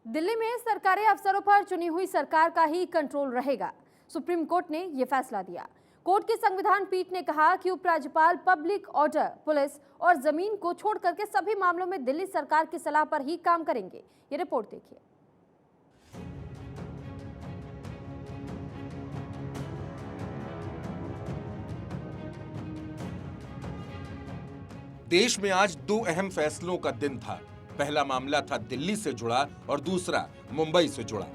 दिल्ली में सरकारी अफसरों पर चुनी हुई सरकार का ही कंट्रोल रहेगा। सुप्रीम कोर्ट ने यह फैसला दिया। कोर्ट की संविधान पीठ ने कहा कि उपराज्यपाल पब्लिक ऑर्डर, पुलिस और जमीन को छोड़ करके सभी मामलों में दिल्ली सरकार की सलाह पर ही काम करेंगे। ये रिपोर्ट देखिए। देश में आज दो अहम फैसलों का दिन था। पहला मामला था दिल्ली से जुड़ा और दूसरा मुंबई से जुड़ा।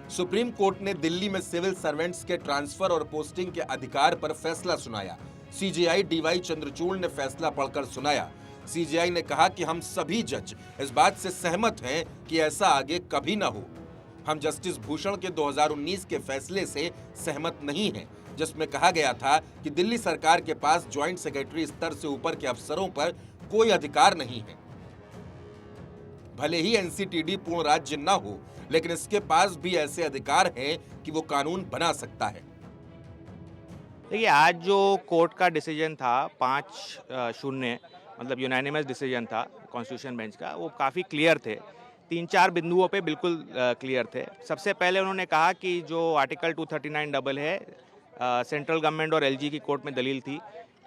सुप्रीम कोर्ट ने दिल्ली में सिविल सर्वेंट्स के ट्रांसफर और पोस्टिंग के अधिकार पर फैसला सुनाया। सीजेआई डीवाई चंद्रचूड़ ने फैसला पढ़कर सुनाया। सीजेआई ने कहा कि हम सभी जज इस बात से सहमत हैं कि ऐसा आगे कभी ना हो। हम जस्टिस भूषण के 2019 के फैसले से सहमत नहीं हैं, जिसमें कहा गया था कि दिल्ली सरकार के पास ज्वाइंट सेक्रेटरी स्तर से ऊपर के अफसरों पर कोई अधिकार नहीं है। भले ही एनसीटीडी पूर्ण राज्य न हो, लेकिन इसके पास भी ऐसे अधिकार हैं कि वो कानून बना सकता है। देखिए, आज जो कोर्ट का डिसीजन था 5-0 मतलब यूनानिमस डिसीजन था कॉन्स्टिट्यूशन बेंच का, वो काफ़ी क्लियर थे। 3-4 बिंदुओं पे बिल्कुल क्लियर थे। सबसे पहले उन्होंने कहा कि जो आर्टिकल 239 डबल है, सेंट्रल गवर्नमेंट और एलजी की कोर्ट में दलील थी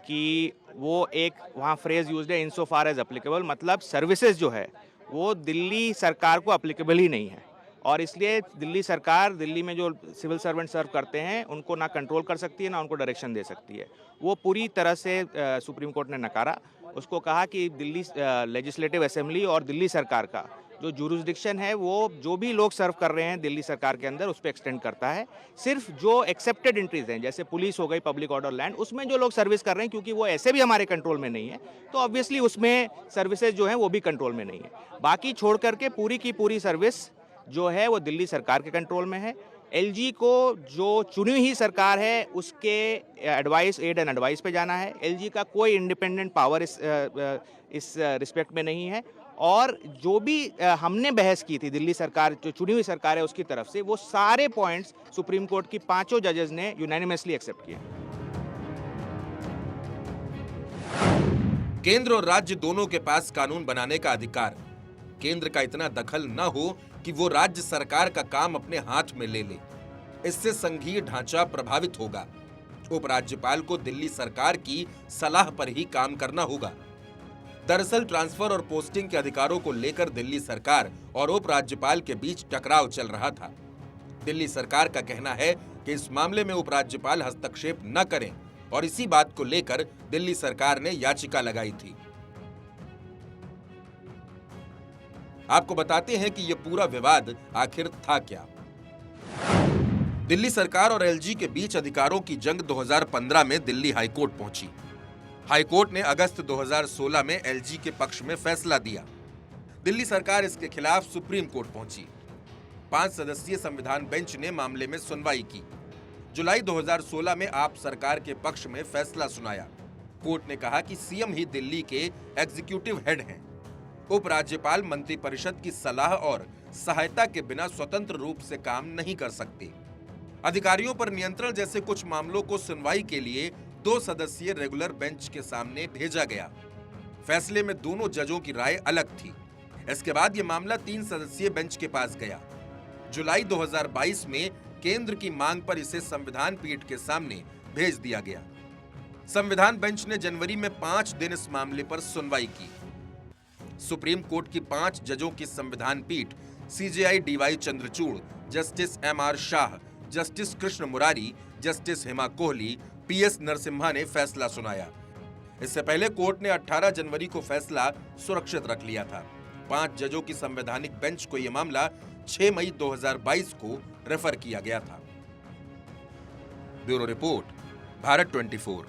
कि वो एक वहाँ फ्रेज यूज्ड है, इन सो फार एज एप्लीकेबल, मतलब सर्विसेज जो है वो दिल्ली सरकार को एप्लीकेबल ही नहीं है और इसलिए दिल्ली सरकार दिल्ली में जो सिविल सर्वेंट सर्व करते हैं उनको ना कंट्रोल कर सकती है ना उनको डायरेक्शन दे सकती है। वो पूरी तरह से सुप्रीम कोर्ट ने नकारा। उसको कहा कि दिल्ली लेजिस्लेटिव असेंबली और दिल्ली सरकार का जो जुरिस्डिक्शन है वो जो भी लोग सर्व कर रहे हैं दिल्ली सरकार के अंदर उस पर एक्सटेंड करता है। सिर्फ जो एक्सेप्टेड एंट्रीज हैं, जैसे पुलिस हो गई, पब्लिक ऑर्डर, लैंड, उसमें जो लोग सर्विस कर रहे हैं क्योंकि वो ऐसे भी हमारे कंट्रोल में नहीं है, तो ऑब्वियसली उसमें सर्विसेज जो हैं वो भी कंट्रोल में नहीं है। बाकी छोड़ करके पूरी की पूरी सर्विस जो है वो दिल्ली सरकार के कंट्रोल में है। एलजी को जो चुनी हुई सरकार है उसके एडवाइस, एड एंड एडवाइस पे जाना है। एलजी का कोई इंडिपेंडेंट पावर इस रिस्पेक्ट में नहीं है और जो भी हमने बहस की थी दिल्ली सरकार जो चुनी हुई सरकार है उसकी तरफ से, वो सारे पॉइंट्स सुप्रीम कोर्ट की 5 जजेस ने यूनानिमसली एक्सेप्ट किए। केंद्र और राज्य दोनों के पास कानून बनाने का अधिकार। केंद्र का इतना दखल न हो कि वो राज्य सरकार का काम अपने हाथ में ले ले। इससे संघीय ढांचा प्रभावित होगा। उपराज्यपाल को दिल्ली सरकार की सलाह पर ही काम करना होगा। दरअसल ट्रांसफर और पोस्टिंग के अधिकारों को लेकर दिल्ली सरकार और उपराज्यपाल के बीच टकराव चल रहा था। दिल्ली सरकार का कहना है कि इस मामले में उपराज्यपाल हस्तक्षेप न करें और इसी बात को लेकर दिल्ली सरकार ने याचिका लगाई थी। आपको बताते हैं कि यह पूरा विवाद आखिर था क्या। दिल्ली सरकार और एलजी के बीच अधिकारों की जंग 2015 में दिल्ली हाईकोर्ट पहुंची। हाईकोर्ट ने अगस्त 2016 में एलजी के पक्ष में फैसला दिया। दिल्ली सरकार इसके खिलाफ सुप्रीम कोर्ट पहुंची। 5 सदस्यीय संविधान बेंच ने मामले में सुनवाई की। जुलाई 2016 में आप सरकार के पक्ष में फैसला सुनाया। कोर्ट ने कहा कि सीएम ही दिल्ली के एग्जीक्यूटिव हेड हैं। उपराज्यपाल मंत्रिपरिषद की सलाह और सहायता के बिना स्वतंत्र रूप से काम नहीं कर सकते। अधिकारियों पर नियंत्रण जैसे कुछ मामलों को सुनवाई के लिए 2 सदस्यीय रेगुलर बेंच के सामने भेजा गया। फैसले में दोनों जजों की राय अलग थी। इसके बाद यह मामला 3 सदस्यीय बेंच के पास गया। जुलाई 2022 में केंद्र की मांग पर इसे संविधान पीठ के सामने भेज दिया गया। संविधान बेंच ने जनवरी में 5 दिन इस मामले पर सुनवाई की। सुप्रीम कोर्ट की 5 जजों की संविधान पीठ CJI DY Chandrachud, justice MR Shah, justice Krishna Murari, justice Hema Kohli, PS Narasimha ने फैसला सुनाया। इससे पहले कोर्ट ने 18 जनवरी को फैसला सुरक्षित रख लिया था। 5 जजों की संवैधानिक बेंच को यह मामला 6 मई 2022 को रेफर किया गया था। Bureau report, Bharat 24।